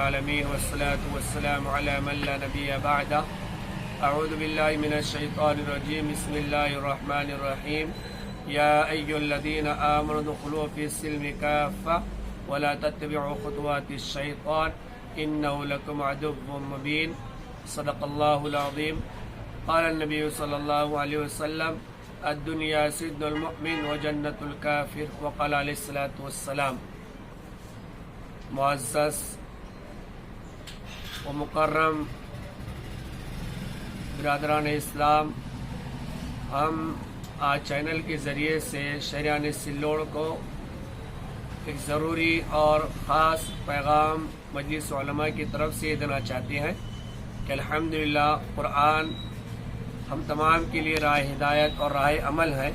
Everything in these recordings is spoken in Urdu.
العالمين والصلاة والسلام على من لا نبي بعده أعوذ بالله من الشيطان الرجيم بسم الله الرحمن الرحيم يا أيها الذين آمنوا ادخلوا في السلم كافة ولا تتبعوا خطوات الشيطان إنه لكم عدو مبين صدق الله العظيم قال النبي صلى الله عليه وسلم الدنيا سجن المؤمن وجنة الكافر وقال عليه الصلاة والسلام معزز و مکرم برادران اسلام، ہم آج چینل کے ذریعے سے شہریان سلوڑ کو ایک ضروری اور خاص پیغام مجلس علماء کی طرف سے دینا چاہتے ہیں کہ الحمدللہ قرآن ہم تمام کے لیے راہ ہدایت اور راہ عمل ہے۔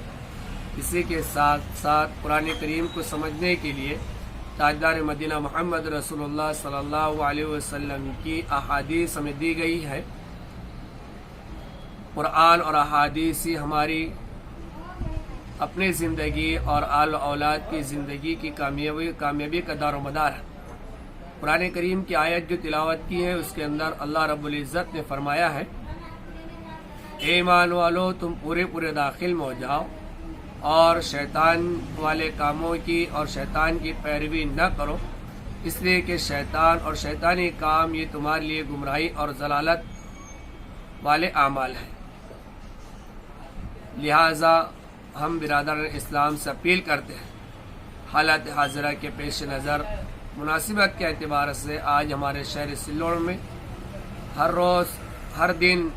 اسی کے ساتھ ساتھ قرآن کریم کو سمجھنے کے لیے تاجدار مدینہ محمد رسول اللہ صلی اللہ علیہ وسلم کی احادیث ہمیں دی گئی ہے۔ قرآن اور احادیث ہی ہماری اپنی زندگی اور آل اولاد کی زندگی کی کامیابی کا دار و مدار ہے۔ قرآن کریم کی آیت جو تلاوت کی ہے اس کے اندر اللہ رب العزت نے فرمایا ہے، اے ایمان والو تم پورے داخل میں ہو جاؤ اور شیطان والے کاموں کی اور شیطان کی پیروی نہ کرو، اس لیے کہ شیطان اور شیطانی کام یہ تمہارے لیے گمراہی اور ضلالت والے اعمال ہیں۔ لہٰذا ہم برادران اسلام سے اپیل کرتے ہیں، حالات حاضرہ کے پیش نظر مناسبت کے اعتبار سے آج ہمارے شہر سلوڑ میں ہر روز ہر دن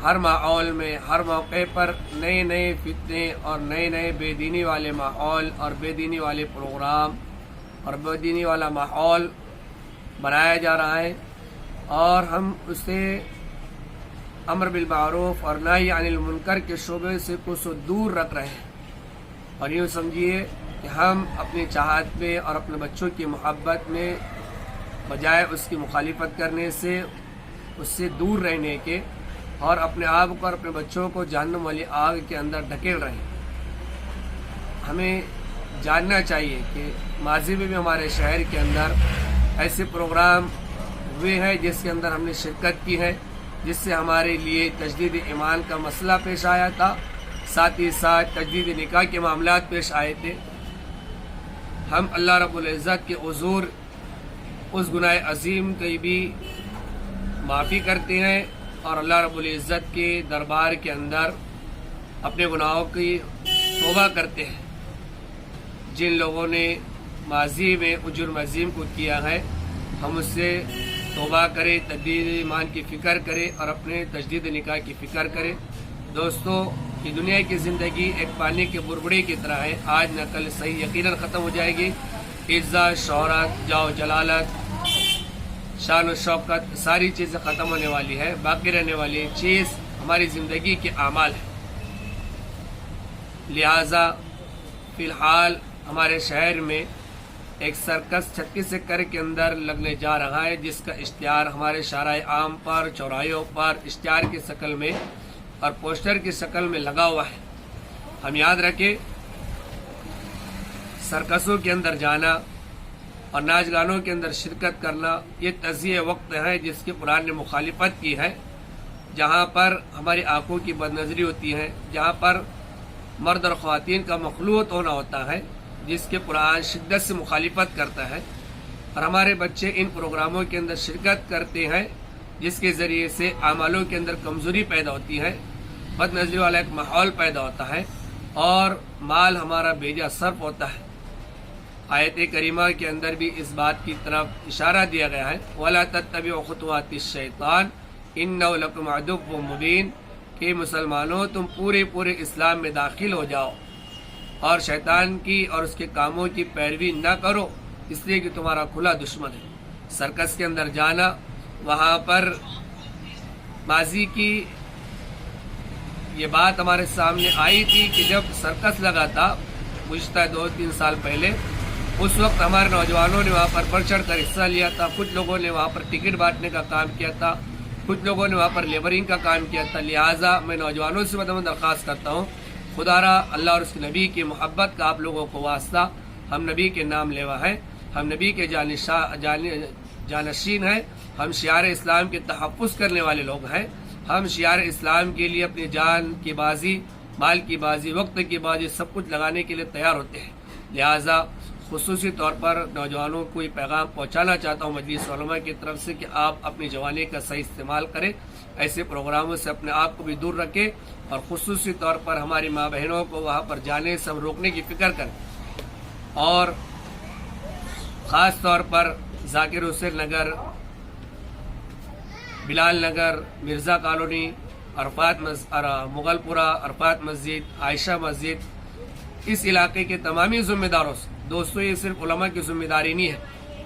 ہر ماحول میں ہر موقع پر نئے فتنے اور نئے بے دینی والے ماحول اور بے دینی والے پروگرام اور بے دینی والا ماحول بنایا جا رہا ہے، اور ہم اسے امر بالمعروف اور نہی عن المنکر کے شعبے سے کچھ دور رکھ رہے ہیں، اور یوں سمجھیے کہ ہم اپنی چاہت میں اور اپنے بچوں کی محبت میں بجائے اس کی مخالفت کرنے سے اس سے دور رہنے کے اور اپنے آپ کو اور اپنے بچوں کو جہنم والی آگ کے اندر ڈھکیل رہے ہیں۔ ہمیں جاننا چاہیے کہ ماضی میں بھی ہمارے شہر کے اندر ایسے پروگرام ہوئے ہیں جس کے اندر ہم نے شرکت کی ہے، جس سے ہمارے لیے تجدید ایمان کا مسئلہ پیش آیا تھا، ساتھ ہی ساتھ تجدید نکاح کے معاملات پیش آئے تھے۔ ہم اللہ رب العزت کے حضور اس گناہ عظیم کی بھی معافی کرتے ہیں اور اللہ رب العزت کے دربار کے اندر اپنے گناہوں کی توبہ کرتے ہیں۔ جن لوگوں نے ماضی میں جرم عظیم کو کیا ہے ہم اس سے توبہ کریں، تجدید ایمان کی فکر کریں اور اپنے تجدید نکاح کی فکر کریں۔ دوستو، یہ دنیا کی زندگی ایک پانی کے بربڑے کی طرح ہے، آج نہ کل صحیح یقیناً ختم ہو جائے گی۔ عزت، شہرت، جاہ و جلالت، شان و شوکت ساری چیزیں ختم ہونے والی ہے، باقی رہنے والی چیز ہماری زندگی کے اعمال ہے۔ لہٰذا فی الحال ہمارے شہر میں ایک سرکس 36 ایکڑ کے اندر لگنے جا رہا ہے، جس کا اشتہار ہمارے شارع عام پر، چوراہوں پر اشتہار کی شکل میں اور پوسٹر کی شکل میں لگا ہوا ہے۔ ہم یاد رکھیں، سرکسوں کے اندر جانا اور ناچ گانوں کے اندر شرکت کرنا یہ تضییع وقت ہے جس کی قرآن نے مخالفت کی ہے، جہاں پر ہماری آنکھوں کی بد نظری ہوتی ہے، جہاں پر مرد اور خواتین کا مخلوط ہونا ہوتا ہے، جس کے قرآن شدت سے مخالفت کرتا ہے، اور ہمارے بچے ان پروگراموں کے اندر شرکت کرتے ہیں جس کے ذریعے سے اعمالوں کے اندر کمزوری پیدا ہوتی ہے، بد نظری والا ایک ماحول پیدا ہوتا ہے اور مال ہمارا بیجا صرف ہوتا ہے۔ آیت کریمہ کے اندر بھی اس بات کی طرف اشارہ دیا گیا ہے، وَلَا تَتَّبِعُوا خُطُوَاتِ الشَّيْطَانِ إِنَّهُ لَكُمْ عَدُوٌّ مُّبِينٌ، کہ مسلمانوں تم پورے اسلام میں داخل ہو جاؤ اور شیطان کی اور اس کے کاموں کی پیروی نہ کرو، اس لیے کہ تمہارا کھلا دشمن ہے۔ سرکس کے اندر جانا، وہاں پر ماضی کی یہ بات ہمارے سامنے آئی تھی کہ جب سرکس لگا تھا گزشتہ 2-3 سال پہلے، اس وقت ہمارے نوجوانوں نے وہاں پر بڑھ چڑھ کر حصہ لیا تھا۔ کچھ لوگوں نے وہاں پر ٹکٹ بانٹنے کا کام کیا تھا، کچھ لوگوں نے وہاں پر لیبرنگ کا کام کیا تھا۔ لہٰذا میں نوجوانوں سے درخواست کرتا ہوں، خدا را اللہ اور اس کے نبی کی محبت کا آپ لوگوں کو واسطہ، ہم نبی کے نام لیوا ہیں، ہم نبی کے جانشین ہیں، ہم شعار اسلام کے تحفظ کرنے والے لوگ ہیں، ہم شعار اسلام کے لیے اپنی جان کی بازی، مال کی بازی، وقت کی بازی سب کچھ لگانے کے لیے تیار ہوتے ہیں۔ لہٰذا خصوصی طور پر نوجوانوں کو یہ پیغام پہنچانا چاہتا ہوں مجلس علماء کی طرف سے کہ آپ اپنی جوانی کا صحیح استعمال کریں، ایسے پروگراموں سے اپنے آپ کو بھی دور رکھیں، اور خصوصی طور پر ہماری ماں بہنوں کو وہاں پر جانے سے ہم روکنے کی فکر کریں، اور خاص طور پر ذاکر حسین نگر، بلال نگر، مرزا کالونی، مغل پورہ، عرفات مسجد، عائشہ مسجد، اس علاقے کے تمامی ذمہ داروں سے دوستو، یہ صرف علماء کی ذمہ داری نہیں ہے۔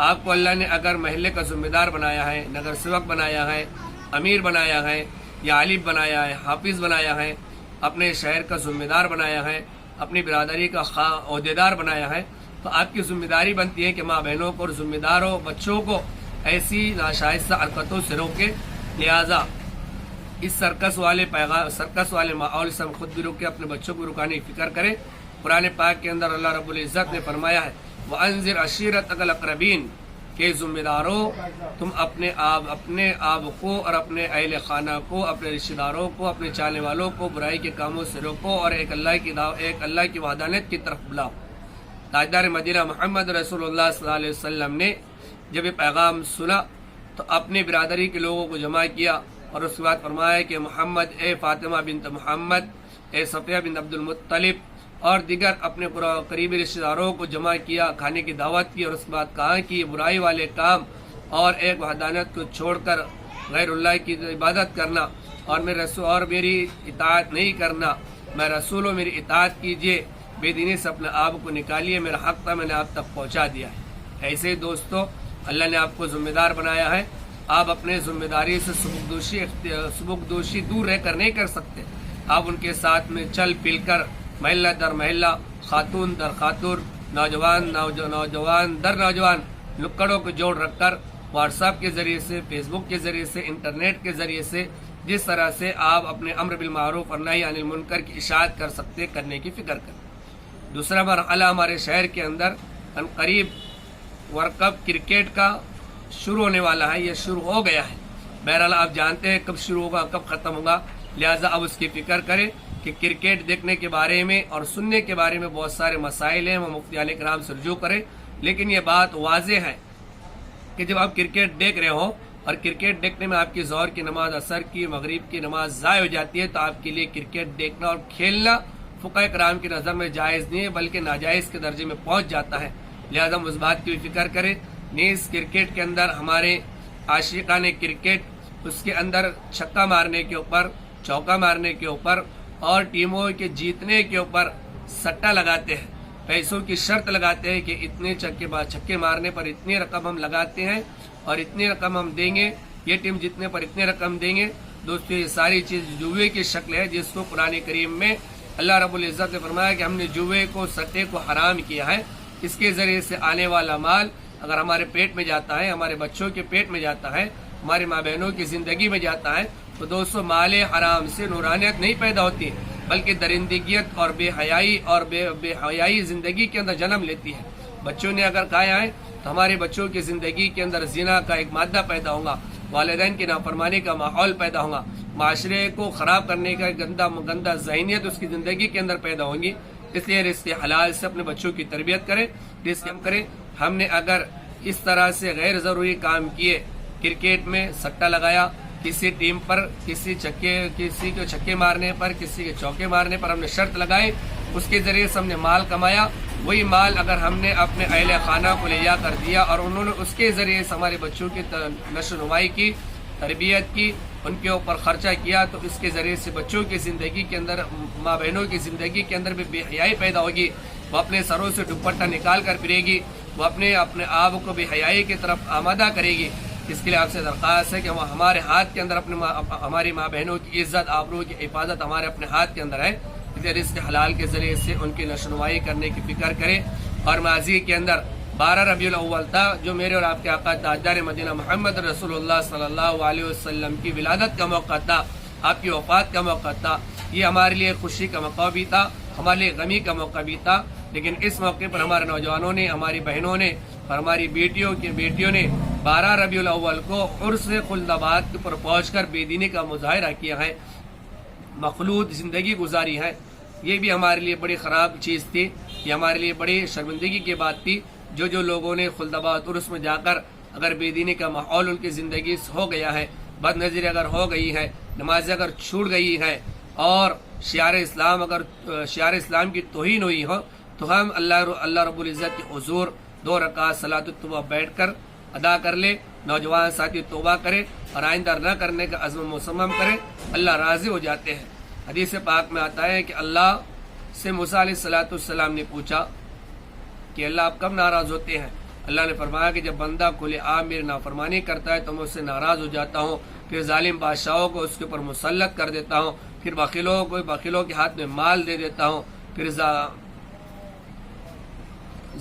آپ کو اللہ نے اگر محلے کا ذمہ دار بنایا ہے، نگر سیوک بنایا ہے، امیر بنایا ہے، یا عالم بنایا ہے، حافظ بنایا ہے، اپنے شہر کا ذمہ دار بنایا ہے، اپنی برادری کا عہدیدار بنایا ہے، تو آپ کی ذمہ داری بنتی ہے کہ ماں بہنوں کو اور ذمہ داروں بچوں کو ایسی ناشائستہ حرکتوں سے روکے۔ لہٰذا اس سرکس والے ماحول سے ہم خود بھی روکے، اپنے بچوں کو رکانے کی فکر کریں۔ قرآن پاک کے اندر اللہ رب العزت نے فرمایا ہے وَأَنذِرْ عَشِيرَتَكَ الْأَقْرَبِينَ کہ ذمہ داروں تم اپنے آپ کو اور اپنے اہل خانہ کو، اپنے رشتہ داروں کو، اپنے چاہنے والوں کو برائی کے کاموں سے روکو اور ایک اللہ کی وحدانیت کی طرف بلاؤ۔ تاجدار مدینہ محمد رسول اللہ صلی اللہ علیہ وسلم نے جب یہ پیغام سنا تو اپنے برادری کے لوگوں کو جمع کیا، اور اس کے بعد فرمایا کہ محمد، اے فاطمہ بنت محمد، اے صفیہ بنت عبد المطلب اور دیگر اپنے قریبی رشتہ داروں کو جمع کیا، کھانے کی دعوت کی، اور اس کے بعد کہا کہ یہ برائی والے کام اور ایک وحدانیت کو چھوڑ کر غیر اللہ کی عبادت کرنا اور میری اطاعت نہیں کرنا، میں رسول ہوں، میری اطاعت کیجیے، بے دینی سے اپنے آپ کو نکالیے، میرا حق تھا میں نے آپ تک پہنچا دیا ہے۔ ایسے ہی دوستو، اللہ نے آپ کو ذمہ دار بنایا ہے، آپ اپنے ذمہ داری سے سبکدوشی دور رہ کر نہیں کر سکتے، آپ ان کے ساتھ میں چل پل کر محلہ در محلہ، خاتون در خاتون، نوجوان در نوجوان نکڑوں کو جوڑ رکھ کر واٹس ایپ کے ذریعے سے، فیس بک کے ذریعے سے، انٹرنیٹ کے ذریعے سے جس طرح سے آپ اپنے امر بالمعروف اور نہی عن المنکر کی اشاعت کر سکتے، کرنے کی فکر کریں۔ دوسرا مرحلہ ہمارے شہر کے اندر عنقریب ورلڈ کپ کرکٹ کا شروع ہونے والا ہے، یہ شروع ہو گیا ہے۔ بہرحال آپ جانتے ہیں کب شروع ہوگا، کب ختم ہوگا، لہٰذا اب اس کی فکر کریں کہ کرکٹ دیکھنے کے بارے میں اور سننے کے بارے میں بہت سارے مسائل ہیں، وہ مفتیان کرام سے رجوع کریں، لیکن یہ بات واضح ہے کہ جب آپ کرکٹ دیکھ رہے ہو اور کرکٹ دیکھنے میں آپ کی ظہر کی نماز، عصر کی، مغرب کی نماز ضائع ہو جاتی ہے، تو آپ کے لیے کرکٹ دیکھنا اور کھیلنا فقہ کرام کی نظر میں جائز نہیں ہے، بلکہ ناجائز کے درجے میں پہنچ جاتا ہے۔ لہذا ہم اس بات کی بھی فکر کریں، نیز کرکٹ کے اندر ہمارے عاشقان کرکٹ اس کے اندر چھکا مارنے کے اوپر، چوکا مارنے کے اوپر اور ٹیموں کے جیتنے کے اوپر سٹا لگاتے ہیں، پیسوں کی شرط لگاتے ہیں کہ اتنے چھکے مارنے پر اتنی رقم ہم لگاتے ہیں اور اتنی رقم ہم دیں گے، یہ ٹیم جتنے پر اتنی رقم دیں گے۔ دوستو، یہ ساری چیز جوئے کی شکل ہے، جس کو قرآن کریم میں اللہ رب العزت نے فرمایا کہ ہم نے جوئے کو، سٹے کو حرام کیا ہے۔ اس کے ذریعے سے آنے والا مال اگر ہمارے پیٹ میں جاتا ہے، ہمارے بچوں کے پیٹ میں جاتا ہے، ہماری ماں بہنوں کی زندگی میں جاتا ہے، تو دوستو مال حرام سے نورانیت نہیں پیدا ہوتی، بلکہ درندگیت اور بے حیائی زندگی کے اندر جنم لیتی ہے۔ بچوں نے اگر کھایا ہے تو ہمارے بچوں کی زندگی کے اندر زنا کا ایک مادہ پیدا ہوگا، والدین کی نافرمانی کا ماحول پیدا ہوگا، معاشرے کو خراب کرنے کا گندہ ذہنیت اس کی زندگی کے اندر پیدا ہوگی۔ اس لیے رزق حلال سے اپنے بچوں کی تربیت کریں، رزق ہم کریں۔ ہم نے اگر اس طرح سے غیر ضروری کام کیے، کرکٹ میں سٹا لگایا، کسی ٹیم پر کسی کو چھکے مارنے پر، کسی کے چوکے مارنے پر ہم نے شرط لگائی، اس کے ذریعے سے ہم نے مال کمایا، وہی مال اگر ہم نے اپنے اہل خانہ کو لے جا کر دیا اور انہوں نے اس کے ذریعے سے ہمارے بچوں کی نشو نمائی کی، تربیت کی، ان کے اوپر خرچہ کیا، تو اس کے ذریعے سے بچوں کی زندگی کے اندر، ماں بہنوں کی زندگی کے اندر بھی بے حیائی پیدا ہوگی، وہ اپنے سروں سے دوپٹہ نکال کر پھرے گی، وہ اپنے آپ کو بے حیائی کی طرف آمادہ کرے گی۔ اس کے لیے آپ سے درخواست ہے کہ وہ ہمارے ہاتھ کے اندر ہماری ماں بہنوں کی عزت، آبرو کی حفاظت ہمارے اپنے ہاتھ کے اندر ہے، اس لیے رزق حلال کے ذریعے سے ان کی نشوونمائی کرنے کی فکر کریں۔ اور ماضی کے اندر 12 ربیع الاول تھا، جو میرے اور آپ کے آقا تاجدار مدینہ محمد رسول اللہ صلی اللہ علیہ وسلم کی ولادت کا موقع تھا، آپ کی وفات کا موقع تھا۔ یہ ہمارے لیے خوشی کا موقع بھی تھا، ہمارے لیے غمی کا موقع بھی تھا۔ لیکن اس موقع پر ہمارے نوجوانوں نے، ہماری بہنوں نے اور ہماری بیٹیوں نے 12 ربیع الاول کو عرس خلد آباد پر پہنچ کر بے دینی کا مظاہرہ کیا ہے، مخلوط زندگی گزاری ہے۔ یہ بھی ہمارے لیے بڑی خراب چیز تھی، یہ ہمارے لیے بڑی شرمندگی کی بات تھی۔ جو لوگوں نے خلد آباد عرس میں جا کر اگر بے دینی کا ماحول ان کی زندگی سے ہو گیا ہے، بد نظری اگر ہو گئی ہے، نمازیں اگر چھوٹ گئی ہے اور شعار اسلام کی توہین ہوئی ہو، تو ہم اللہ رب العزت کے حضور 2 رکعت صلاۃ التوبہ بیٹھ کر ادا کر لے، نوجوان ساتھی توبہ کرے اور آئندہ نہ کرنے کا عزم مصمم کرے، اللہ راضی ہو جاتے ہیں۔ حدیث پاک میں آتا ہے کہ اللہ سے موسیٰ علیہ السلام نے پوچھا کہ اللہ آپ کب ناراض ہوتے ہیں؟ اللہ نے فرمایا کہ جب بندہ کھلے عام میری نافرمانی کرتا ہے تو میں اس سے ناراض ہو جاتا ہوں، پھر ظالم بادشاہوں کو اس کے اوپر مسلط کر دیتا ہوں، پھر بخیلوں کے ہاتھ میں مال دے دیتا ہوں، پھر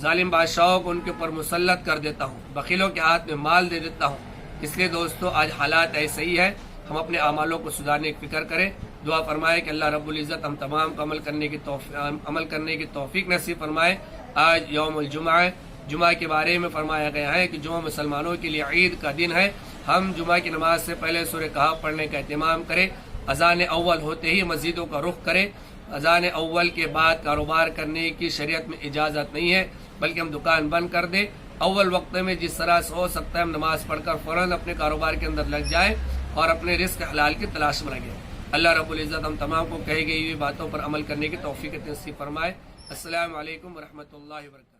ظالم بادشاہوں کو ان کے اوپر مسلط کر دیتا ہوں، بخیلوں کے ہاتھ میں مال دے دیتا ہوں۔ اس لیے دوستو آج حالات ایسے ہی ہے، ہم اپنے اعمالوں کو سدھارنے کی فکر کریں، دعا فرمائے کہ اللہ رب العزت ہم تمام کو عمل کرنے کی توفیق نصیب فرمائے۔ آج یوم الجمعہ ہے، جمعہ کے بارے میں فرمایا گیا ہے کہ جمعہ مسلمانوں کے لیے عید کا دن ہے، ہم جمعہ کی نماز سے پہلے سورہ کہف پڑھنے کا اہتمام کریں، اذان اول ہوتے ہی مسجدوں کا رخ کریں، اذان اول کے بعد کاروبار کرنے کی شریعت میں اجازت نہیں ہے، بلکہ ہم دکان بند کر دیں، اول وقت میں جس طرح سے ہو سکتا ہے ہم نماز پڑھ کر فوراً اپنے کاروبار کے اندر لگ جائیں اور اپنے رزق حلال کی تلاش میں لگیں۔ اللہ رب العزت ہم تمام کو کہی گئی ہوئی باتوں پر عمل کرنے کی توفیق نصیب فرمائے۔ السلام علیکم ورحمۃ اللہ وبرکاتہ۔